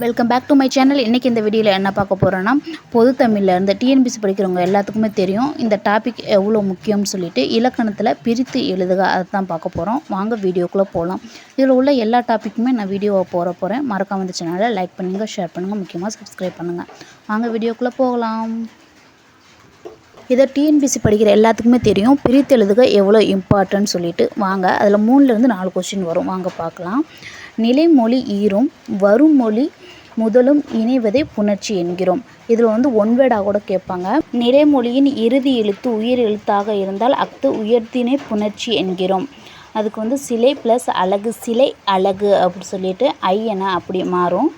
Welcome back to my channel. இன்றைக்கி இந்த வீடியோவில் என்ன பார்க்க போகிறோன்னா, பொது தமிழில் இருந்து டிஎன்பிசி படிக்கிறவங்க எல்லாத்துக்குமே தெரியும் இந்த டாபிக் எவ்வளோ முக்கியம்னு சொல்லிட்டு இலக்கணத்தில் பிரித்து எழுதுக அதை தான் பார்க்க போகிறோம். வாங்க வீடியோக்குள்ளே போகலாம். இதில் உள்ள எல்லா டாப்பிக்குமே நான் வீடியோவை போகிறேன். மறக்காம இந்த சேனலை லைக் பண்ணுங்கள், ஷேர் பண்ணுங்கள், முக்கியமாக சப்ஸ்கிரைப் பண்ணுங்கள். வாங்க வீடியோக்குள்ளே போகலாம். இதை டிஎன்பிசி படிக்கிற எல்லாத்துக்குமே தெரியும் பிரித்து எழுதுக எவ்வளோ இம்பார்ட்டன்ட் சொல்லிட்டு. வாங்க அதில் 3லேருந்து 4 கொஸ்டின் வரும். வாங்க பார்க்கலாம். நிலைமொழி ஈரும் வருமொழி முதலும் இணைவதை புணர்ச்சி என்கிறோம். இதில் ஒன்வேர்டாக கூட கேட்பாங்க. நிலைமொழியின் இறுதி எழுத்து உயிர் எழுத்தாக இருந்தால் அஃது உயர்திணை புணர்ச்சி என்கிறோம். அதுக்கு சிலை ப்ளஸ் அழகு, சிலை அழகு அப்படி சொல்லிட்டு ஐ என அப்படி மாறும்.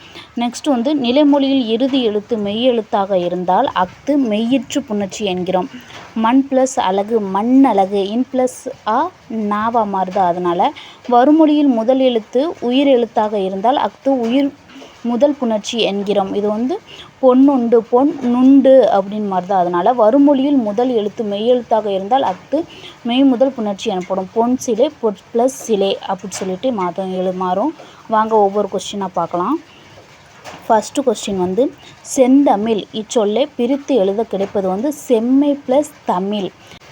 நெக்ஸ்ட் நிலைமொழியில் இறுதி எழுத்து மெய் எழுத்தாக இருந்தால் அஃது மெய்யிற்று புணர்ச்சி என்கிறோம். மண் ப்ளஸ் அழகு, மண் அழகு, இன் ப்ளஸ் ஆ நாவா மாறுது. அதனால் வருமொழியில் முதல் எழுத்து உயிர் எழுத்தாக இருந்தால் அஃது உயிர் முதல் புணர்ச்சி என்கிறோம். இது பொன்னுண்டு, பொன் நுண்டு அப்படின்னு மாறுது. அதனால் வருமொழியில் முதல் எழுத்து மெய் எழுத்தாக இருந்தால் அஃது மெய் முதல் புணர்ச்சி எனப்படும். பொன் சிலை ப்ளஸ் சிலை அப்படி சொல்லிட்டு மாறும். வாங்க ஒவ்வொரு கொஸ்டினாக பார்க்கலாம். ஃபஸ்ட்டு கொஸ்டின் செந்தமிழ் இச்சொல்லை பிரித்து எழுத கிடைப்பது செம்மை ப்ளஸ் தமிழ்.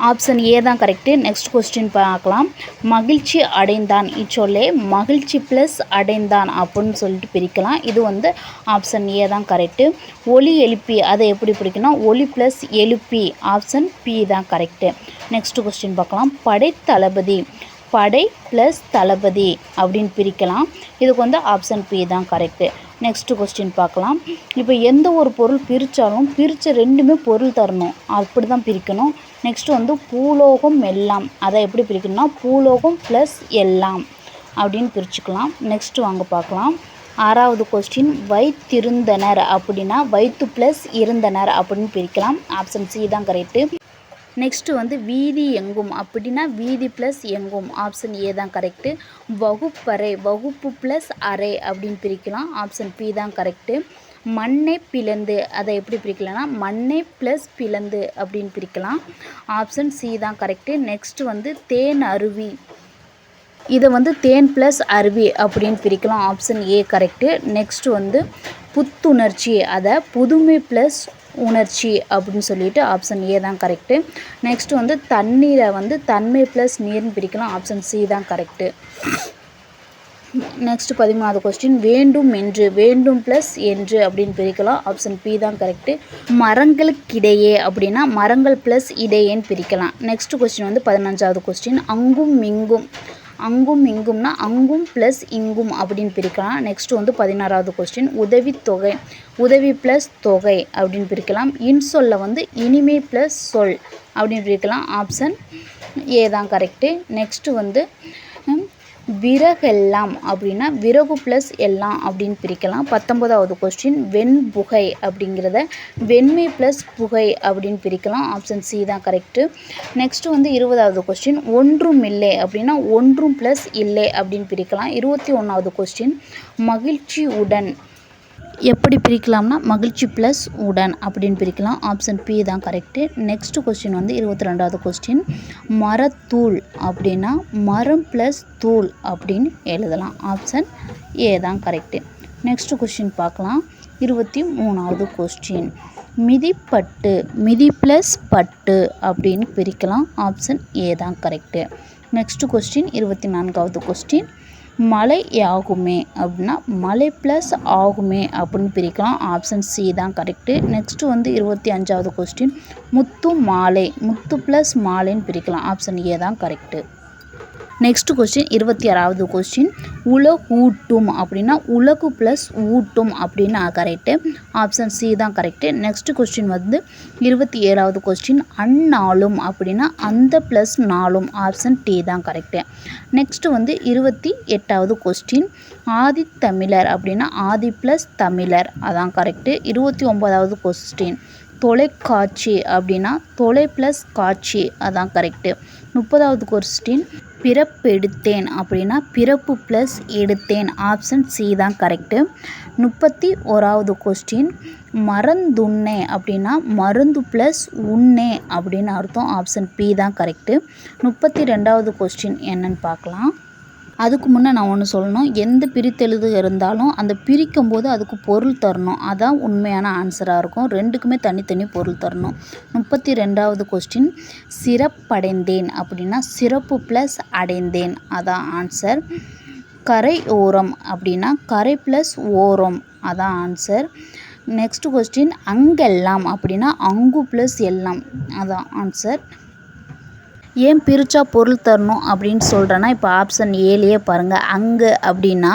ஆப்ஷன் ஏ தான் கரெக்டு. நெக்ஸ்ட் கொஸ்டின் பார்க்கலாம். மகிழ்ச்சி அடைந்தான் இச்சொல்லை மகிழ்ச்சி ப்ளஸ் அடைந்தான் அப்படின்னு சொல்லிட்டு பிரிக்கலாம். இது ஆப்ஷன் ஏ தான் கரெக்டு. ஒலி எழுப்பி அதை எப்படி பிரிக்கணும்? ஒலி ப்ளஸ் எழுப்பி. ஆப்ஷன் பி தான் கரெக்டு. நெக்ஸ்ட் கொஸ்டின் பார்க்கலாம். படைத்தளபதி படை ப்ளஸ் தளபதி அப்படின்னு பிரிக்கலாம். இதுக்கு ஆப்ஷன் பி தான் கரெக்டு. நெக்ஸ்ட் கொஸ்டின் பார்க்கலாம். இப்போ எந்த ஒரு பொருள் பிரித்தாலும் பிரித்த ரெண்டுமே பொருள் தரணும், அப்படி தான் பிரிக்கணும். நெக்ஸ்ட்டு பூலோகம் எல்லாம் அதை எப்படி பிரிக்கணும்னா பூலோகம் ப்ளஸ் எல்லாம் அப்படின்னு பிரிச்சுக்கலாம். நெக்ஸ்ட்டு வாங்க பார்க்கலாம். 6வது கொஸ்டின் வைத்திருந்தனர் அப்படின்னா வைத்து ப்ளஸ் இருந்தனர் அப்படின்னு பிரிக்கலாம். ஆப்ஷன் சி தான் கரெக்டு. நெக்ஸ்ட்டு வீதி எங்கும் அப்படின்னா வீதி ப்ளஸ் எங்கும். ஆப்ஷன் ஏ தான் கரெக்டு. வகுப்பறை வகுப்பு ப்ளஸ் அறை அப்படின்னு பிரிக்கலாம். ஆப்ஷன் பி தான் கரெக்டு. மண்ணை பிளந்து அதை எப்படி பிரிக்கலாம்னா மண்ணை ப்ளஸ் பிளந்து அப்படின்னு பிரிக்கலாம். ஆப்ஷன் சி தான் கரெக்டு. நெக்ஸ்ட்டு தேன் அருவி இதை தேன் ப்ளஸ் அருவி அப்படின்னு பிரிக்கலாம். Option A correct. நெக்ஸ்ட்டு புத்துணர்ச்சி அதை புதுமை ப்ளஸ் உணர்ச்சி அப்படின்னு சொல்லிட்டு ஆப்ஷன் ஏ தான் கரெக்டு. நெக்ஸ்ட்டு தண்ணீரை தன்மை ப்ளஸ் நீர்னு பிரிக்கலாம். ஆப்ஷன் சி தான் கரெக்டு. நெக்ஸ்ட் 13வது கொஸ்டின் வேண்டும் என்று வேண்டும் ப்ளஸ் என்று அப்படின்னு பிரிக்கலாம். ஆப்ஷன் பி தான் கரெக்டு. மரங்களுக்கிடையே அப்படின்னா மரங்கள் ப்ளஸ் இடையேன்னு பிரிக்கலாம். நெக்ஸ்ட் கொஸ்டின் 15வது கொஸ்டின் அங்கும் இங்கும் அங்கும் இங்கும்னா அங்கும் ப்ளஸ் இங்கும் அப்படின்னு பிரிக்கலாம். நெக்ஸ்ட்டு 16வது கொஸ்டின் உதவித்தொகை உதவி ப்ளஸ் தொகை அப்படின்னு பிரிக்கலாம். இன்சொல்ல இனிமை ப்ளஸ் சொல் அப்படின்னு பிரிக்கலாம். ஆப்ஷன் ஏ தான் கரெக்டு. நெக்ஸ்ட்டு விறகெல்லாம் அப்படின்னா விறகு ப்ளஸ் எல்லாம் அப்படின்னு பிரிக்கலாம். 19வது கொஸ்டின் வெண்புகை அப்படிங்கிறத வெண்மை ப்ளஸ் புகை அப்படின்னு பிரிக்கலாம். ஆப்ஷன் சி தான் கரெக்டு. நெக்ஸ்ட்டு 20வது கொஸ்டின் ஒன்றும் இல்லை அப்படின்னா ஒன்றும் ப்ளஸ் இல்லை அப்படின்னு பிரிக்கலாம். 21வது கொஸ்டின் மகிழ்ச்சி உடன் எப்படி பிரிக்கலாம்னா மகிழ்ச்சி ப்ளஸ் உடன் அப்படின்னு பிரிக்கலாம். ஆப்ஷன் பி தான் கரெக்டு. நெக்ஸ்ட் கொஸ்டின் 22வது கொஸ்டின் மரத்தூள் அப்படின்னா மரம் ப்ளஸ் தூள் அப்படின்னு எழுதலாம். ஆப்ஷன் ஏ தான் கரெக்டு. நெக்ஸ்ட் கொஸ்டின் பார்க்கலாம். 23வது கொஸ்டின் மிதிப்பட்டு மிதி ப்ளஸ் பட்டு அப்படின்னு பிரிக்கலாம். ஆப்ஷன் ஏ தான் கரெக்டு. நெக்ஸ்ட் கொஸ்டின் 24வது கொஸ்டின் மழை ஆகுமே அப்படின்னா மழை ப்ளஸ் ஆகுமே அப்படின்னு பிரிக்கலாம். ஆப்ஷன் சி தான் கரெக்டு. நெக்ஸ்ட்டு 25வது கொஸ்டின் முத்து மாலை முத்து ப்ளஸ் மாலைன்னு பிரிக்கலாம். ஆப்ஷன் ஏ தான் கரெக்டு. நெக்ஸ்ட் கொஸ்டின் 26வது கொஸ்டின் உலகூட்டும் அப்படின்னா உலகு ப்ளஸ் ஊட்டும் அப்படின்னு கரெக்டு. ஆப்ஷன் சி தான் கரெக்டு. நெக்ஸ்ட் கொஸ்டின் 27வது கொஸ்டின் அந்நாளும் அப்படின்னா அந்த ப்ளஸ் நாளும். ஆப்ஷன் டி தான் கரெக்டு. நெக்ஸ்ட்டு 28வது கொஸ்டின் ஆதித்தமிழர் அப்படின்னா ஆதி ப்ளஸ் தமிழர் அதான் கரெக்டு. 29வது கொஸ்டின் தொலைக்காட்சி அப்படின்னா தொலை ப்ளஸ் காட்சி அதான் கரெக்டு. 30வது கொஸ்டின் பிறப்பெடுத்தேன் அப்படின்னா பிறப்பு ப்ளஸ் எடுத்தேன். ஆப்ஷன் சி தான் கரெக்டு. 31வது கொஸ்டின் மறந்துண்ணே அப்படின்னா மருந்து ப்ளஸ் உண்ணே அப்படின்னு அர்த்தம். ஆப்ஷன் பி தான் கரெக்டு. 32வது கொஸ்டின் என்னன்னு பார்க்கலாம். அதுக்கு முன்னே நான் ஒன்று சொல்லணும், எந்த பிரித்தெழுது இருந்தாலும் அந்த பிரிக்கும் போது அதுக்கு பொருள் தரணும். அதான் உண்மையான ஆன்சராக இருக்கும். ரெண்டுக்குமே தனித்தனி பொருள் தரணும். 32வது கொஸ்டின், சிறப்படைந்தேன் அப்படின்னா சிறப்பு ப்ளஸ் அடைந்தேன், அதான் ஆன்சர். கரை ஓரம் அப்படின்னா கரை ப்ளஸ் ஓரம், அதான் ஆன்சர். நெக்ஸ்ட் கொஸ்டின், அங்கெல்லாம் அப்படின்னா அங்கு ப்ளஸ் எல்லாம், அதான் ஆன்சர். ஏன் பிரித்தா பொருள் தரணும் அப்படின்னு சொல்கிறேன்னா, இப்போ ஆப்ஷன் ஏலேயே பாருங்கள், அங்கு அப்படின்னா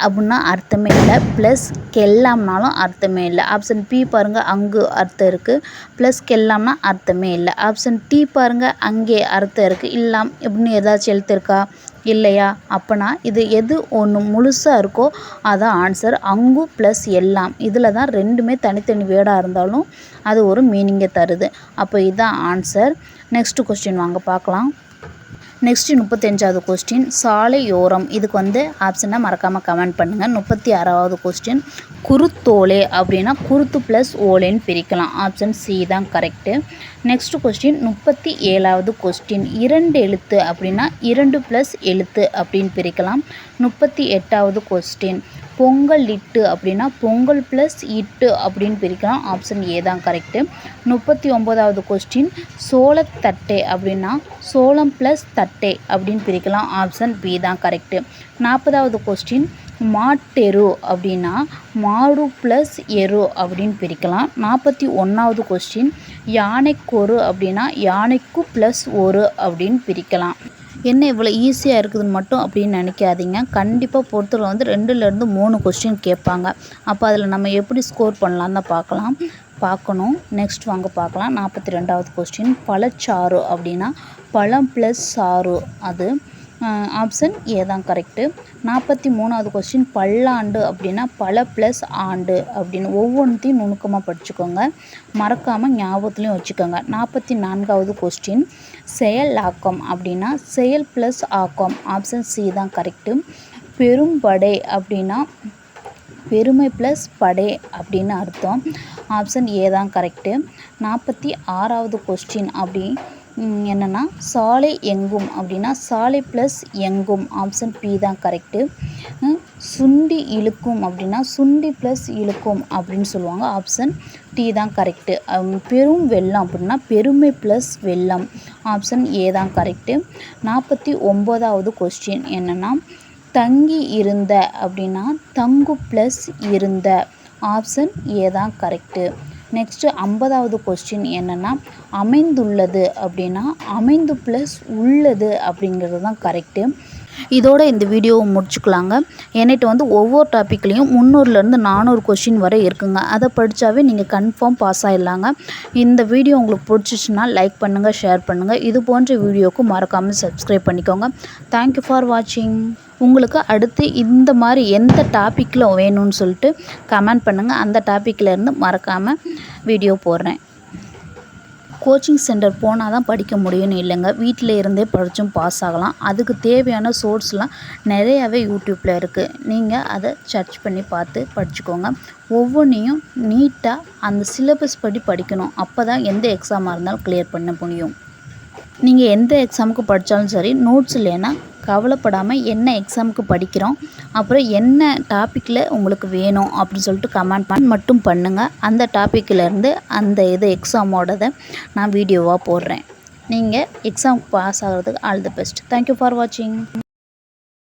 அப்படின்னா அர்த்தமே இல்லை, ப்ளஸ் கெல்லாம்னாலும் அர்த்தமே இல்லை. ஆப்ஷன் பி பாருங்கள், அங்கு அர்த்தம் இருக்குது, ப்ளஸ் கெல்லாம்னா அர்த்தமே இல்லை. ஆப்ஷன் டி பாருங்கள், அங்கே அர்த்தம் இருக்குது, இல்லாம் எப்படின்னு ஏதாச்சும் எழுத்து இருக்கா, இல்லையா? அப்போனா இது எது ஒன்று முழுசாக இருக்கோ அதான் ஆன்சர். அங்கு ப்ளஸ் எல்லாம், இதில் தான் ரெண்டுமே தனித்தனி வேர்டாக இருந்தாலும் அது ஒரு மீனிங்கை தருது. அப்போ இதுதான் ஆன்சர். நெக்ஸ்ட் கொஸ்டின் வாங்க பார்க்கலாம். நெக்ஸ்ட் 35வது கொஸ்டின், சாலையோரம். இதுக்கு ஆப்ஷனை மறக்காமல் கமெண்ட் பண்ணுங்கள். 36வது கொஸ்டின், குருத்தோலே அப்படின்னா குருத்து ப்ளஸ் ஓலேன்னு பிரிக்கலாம். ஆப்ஷன் சி தான் கரெக்டு. நெக்ஸ்ட் கொஸ்டின் 37வது கொஸ்டின், 2 எழுத்து அப்படின்னா 2 ப்ளஸ் எழுத்து அப்படின்னு பிரிக்கலாம். 38வது கொஸ்டின், பொங்கல் இட்டு அப்படின்னா பொங்கல் ப்ளஸ் இட்டு அப்படின்னு பிரிக்கலாம். ஆப்ஷன் ஏ தான் கரெக்டு. 39வது கொஸ்டின், சோளத்தட்டை அப்படின்னா சோளம் ப்ளஸ் தட்டை அப்படின்னு பிரிக்கலாம். ஆப்ஷன் பி தான் கரெக்டு. 40வது கொஸ்டின், மாட்டெரு அப்படின்னா மாடு ப்ளஸ் எரு அப்படின்னு பிரிக்கலாம். 41வது கொஸ்டின், யானைக்கொரு அப்படின்னா யானைக்கு ப்ளஸ் ஒரு அப்படின்னு பிரிக்கலாம். என்ன இவ்வளோ ஈஸியாக இருக்குதுன்னு மட்டும் அப்படின்னு நினைக்காதீங்க. கண்டிப்பாக பொறுத்தவரை 2லேருந்து 3 கொஸ்டின் கேட்பாங்க. அப்போ அதில் நம்ம எப்படி ஸ்கோர் பண்ணலான்னு தான் பார்க்கணும். நெக்ஸ்ட் வாங்க பார்க்கலாம். 42வது கொஸ்டின், பழச்சாறு அப்படின்னா பழம் ப்ளஸ் சாறு, அது ஆப்ஷன் ஏ தான் கரெக்டு. 43வது கொஸ்டின், பல்லாண்டு அப்படின்னா பல ப்ளஸ் ஆண்டு அப்படின்னு. ஒவ்வொன்றையும் நுணுக்கமாக படிச்சுக்கோங்க, மறக்காமல் ஞாபகத்துலேயும் வச்சுக்கோங்க. 44வது கொஸ்டின், செயலாக்கம் அப்படின்னா செயல் ப்ளஸ் ஆக்கம், ஆப்ஷன் சி தான் கரெக்டு. பெரும்படை அப்படின்னா பெருமை ப்ளஸ் படை அப்படின்னு அர்த்தம். ஆப்ஷன் ஏ தான் கரெக்டு. 46வது கொஸ்டின் அப்படி என்னென்னா சாலை எங்கும் அப்படின்னா சாலை ப்ளஸ் எங்கும், ஆப்ஷன் பி தான் கரெக்டு. சுண்டி இழுக்கும் அப்படின்னா சுண்டி ப்ளஸ் இழுக்கும் அப்படின்னு சொல்லுவாங்க. ஆப்ஷன் டி தான் கரெக்டு. பெரும் வெள்ளம் அப்படின்னா பெருமை ப்ளஸ் வெள்ளம், ஆப்ஷன் ஏ தான் கரெக்டு. 49வது கொஸ்டின் என்னென்னா தங்கி இருந்த அப்படின்னா தங்கு ப்ளஸ் இருந்த, ஆப்ஷன் ஏ தான் கரெக்டு. நெக்ஸ்ட்டு 50வது கொஸ்டின் என்னென்னா அமைந்துள்ளது அப்படின்னா அமைந்து ப்ளஸ் உள்ளது அப்படிங்கிறது தான் கரெக்டு. இதோட இந்த வீடியோவை முடிச்சுக்கலாங்க. என்கிட்ட ஒவ்வொரு டாப்பிக்லேயும் 300லேருந்து 400 கொஸ்டின் வரை இருக்குங்க. அதை படித்தாவே நீங்கள் கன்ஃபார்ம் பாஸ் ஆகிடலாங்க. இந்த வீடியோ உங்களுக்கு பிடிச்சிச்சின்னா லைக் பண்ணுங்கள், ஷேர் பண்ணுங்கள். இது போன்ற வீடியோவுக்கு மறக்காமல் சப்ஸ்கிரைப் பண்ணிக்கோங்க. தேங்க்யூ ஃபார் வாட்சிங். உங்களுக்கு அடுத்து இந்த மாதிரி எந்த டாப்பிக்கில் வேணும்னு சொல்லிட்டு கமெண்ட் பண்ணுங்கள். அந்த டாப்பிக்லேருந்து மறக்காமல் வீடியோ போடுறேன். கோச்சிங் சென்டர் போனால் தான் படிக்க முடியும்னு இல்லைங்க, வீட்டில் இருந்தே படித்தும் பாஸ் ஆகலாம். அதுக்கு தேவையான சோர்ஸ்லாம் நிறையாவே யூடியூப்பில் இருக்குது. நீங்கள் அதை சர்ச் பண்ணி பார்த்து படிச்சுக்கோங்க. ஒவ்வொன்றையும் நீட்டாக அந்த சிலபஸ் படி படிக்கணும். அப்போ தான் எந்த எக்ஸாமாக இருந்தாலும் கிளியர் பண்ண முடியும். நீங்கள் எந்த எக்ஸாமுக்கு படித்தாலும் சரி, நோட்ஸ் இல்லைன்னா கவலைப்படாமல் என்ன எக்ஸாமுக்கு படிக்கிறோம், அப்புறம் என்ன டாப்பிக்கில் உங்களுக்கு வேணும் அப்படின்னு சொல்லிட்டு கமெண்ட் மட்டும் பண்ணுங்கள். அந்த டாப்பிக்கிலேருந்து அந்த எக்ஸாமோடதை நான் வீடியோவாக போடுறேன். நீங்கள் எக்ஸாமுக்கு பாஸ் ஆகிறதுக்கு all the best. Thank you for வாட்சிங்.